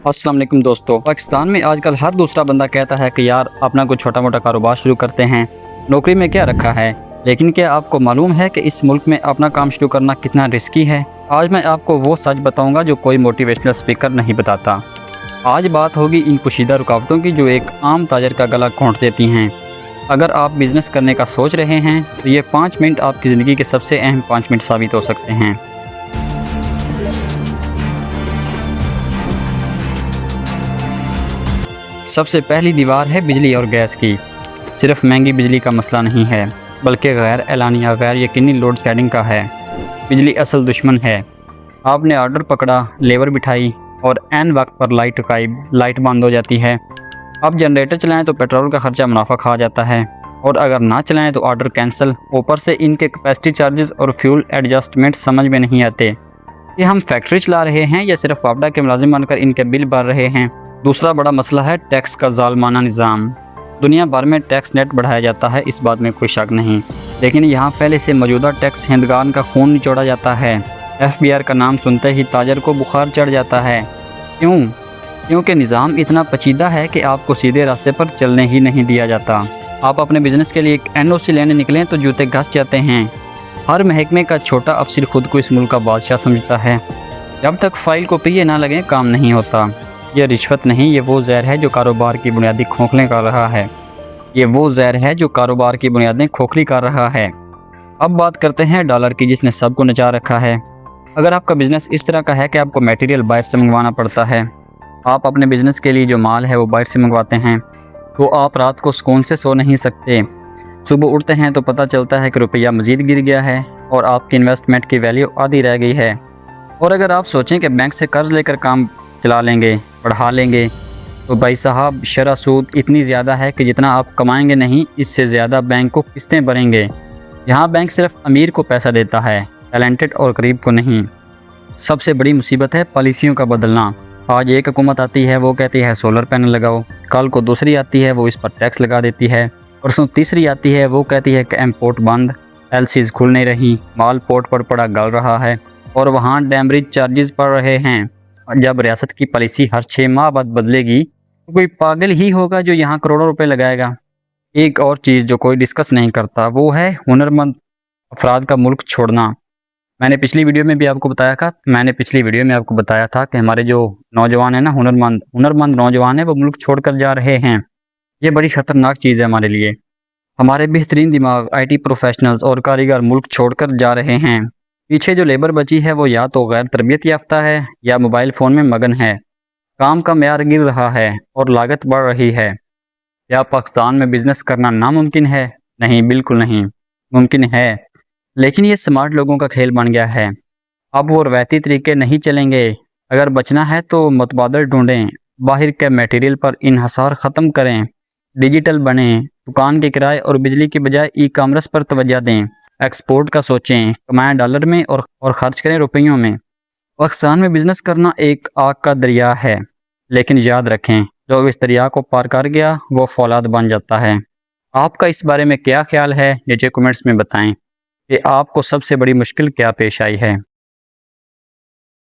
अस्सलाम वालेकुम दोस्तों। पाकिस्तान में आजकल हर दूसरा बंदा कहता है कि यार अपना कोई छोटा मोटा कारोबार शुरू करते हैं, नौकरी में क्या रखा है। लेकिन क्या आपको मालूम है कि इस मुल्क में अपना काम शुरू करना कितना रिस्की है। आज मैं आपको वो सच बताऊंगा जो कोई मोटिवेशनल स्पीकर नहीं बताता। आज बात होगी इन पोशीदा रुकावटों की जो एक आम ताजर का गला घोंट देती हैं। अगर आप बिज़नेस करने का सोच रहे हैं तो ये 5 मिनट आपकी ज़िंदगी के सबसे अहम 5 मिनट साबित हो सकते हैं। सबसे पहली दीवार है बिजली और गैस की। सिर्फ महंगी बिजली का मसला नहीं है, बल्कि गैर एलानिया गैर यकीनी लोड शेडिंग का है। बिजली असल दुश्मन है। आपने ऑर्डर पकड़ा, लेबर बिठाई और एन वक्त पर लाइट बंद हो जाती है। अब जनरेटर चलाएं तो पेट्रोल का खर्चा मुनाफा खा जाता है, और अगर ना चलाएं तो ऑर्डर कैंसिल। ऊपर से इनके कैपेसिटी चार्जेस और फ्यूल एडजस्टमेंट समझ में नहीं आते कि हम फैक्ट्री चला रहे हैं या सिर्फ वापडा के मुलाजिम बनकर इनके बिल भर रहे हैं। दूसरा बड़ा मसला है टैक्स का जालमाना निज़ाम। दुनिया भर में टैक्स नेट बढ़ाया जाता है, इस बात में कोई शक नहीं, लेकिन यहाँ पहले से मौजूदा टैक्स हिंदगान का खून निचोड़ा जाता है। FBI का नाम सुनते ही ताजर को बुखार चढ़ जाता है। क्यों? क्योंकि निज़ाम इतना पेचीदा है कि आपको सीधे रास्ते पर चलने ही नहीं दिया जाता। आप अपने बिजनेस के लिए एक NOC लेने निकलें तो जूते घस जाते हैं। हर महकमे का छोटा अफसर खुद को इस मुल्क का बादशाह समझता है। जब तक फाइल को पहिए ना लगे काम नहीं होता। यह रिश्वत नहीं, ये वो जहर है जो कारोबार की बुनियादी खोखले कर रहा है। ये वो जहर है जो कारोबार की बुनियादें खोखली कर रहा है। अब बात करते हैं डॉलर की, जिसने सबको नचा रखा है। अगर आपका बिजनेस इस तरह का है कि आपको मटेरियल बाहर से मंगवाना पड़ता है, आप अपने बिजनेस के लिए जो माल है वो बाहर से मंगवाते हैं, तो आप रात को सुकून से सो नहीं सकते। सुबह उठते हैं तो पता चलता है कि रुपया मज़ीद गिर गया है और आपकी इन्वेस्टमेंट की वैल्यू आधी रह गई है। और अगर आप सोचें कि बैंक से कर्ज लेकर काम चला लेंगे, बढ़ा लेंगे, तो भाई साहब शरह सूद इतनी ज़्यादा है कि जितना आप कमाएंगे नहीं, इससे ज़्यादा बैंक को किस्तें भरेंगे। यहाँ बैंक सिर्फ अमीर को पैसा देता है, टैलेंटेड और गरीब को नहीं। सबसे बड़ी मुसीबत है पॉलिसियों का बदलना। आज एक हुकूमत आती है, वो कहती है सोलर पैनल लगाओ, कल को दूसरी आती है, वो इस पर टैक्स लगा देती है, परसों तीसरी आती है, वो कहती है कि इम्पोर्ट बंद, LCs खुल नहीं रही, माल पोर्ट पर पड़ा गल रहा है और वहाँ डैमरेज चार्जेस पड़ रहे हैं। जब रियासत की पॉलिसी हर 6 माह बाद बदलेगी तो कोई पागल ही होगा जो यहाँ करोड़ों रुपए लगाएगा। एक और चीज़ जो कोई डिस्कस नहीं करता वो है हुनरमंद अफराद का मुल्क छोड़ना। मैंने पिछली वीडियो में आपको बताया था कि हमारे जो नौजवान हैं ना, हुनरमंद नौजवान हैं, वो मुल्क छोड़कर जा रहे हैं। ये बड़ी ख़तरनाक चीज़ है हमारे लिए। हमारे बेहतरीन दिमाग, IT प्रोफेशनल्स और कारीगर मुल्क छोड़कर जा रहे हैं। पीछे जो लेबर बची है वो या तो गैर तरबियत याफ्ता है या मोबाइल फ़ोन में मगन है। काम का म्यार गिर रहा है और लागत बढ़ रही है। क्या पाकिस्तान में बिज़नेस करना नामुमकिन है? नहीं, बिल्कुल नहीं, मुमकिन है, लेकिन ये स्मार्ट लोगों का खेल बन गया है। अब वो रवायती तरीके नहीं चलेंगे। अगर बचना है तो मुतबादल ढूंढें, बाहर के मटेरियल पर इन्हसार ख़त्म करें, डिजिटल बनें, दुकान के किराए और बिजली के बजाय ई-कॉमर्स पर तवज्जो दें, एक्सपोर्ट का सोचें, कमाएं डॉलर में और खर्च करें रुपयों में। पाकिस्तान में बिज़नेस करना एक आग का दरिया है, लेकिन याद रखें जो इस दरिया को पार कर गया वो फौलाद बन जाता है। आपका इस बारे में क्या ख्याल है? नीचे कमेंट्स में बताएं कि आपको सबसे बड़ी मुश्किल क्या पेश आई है।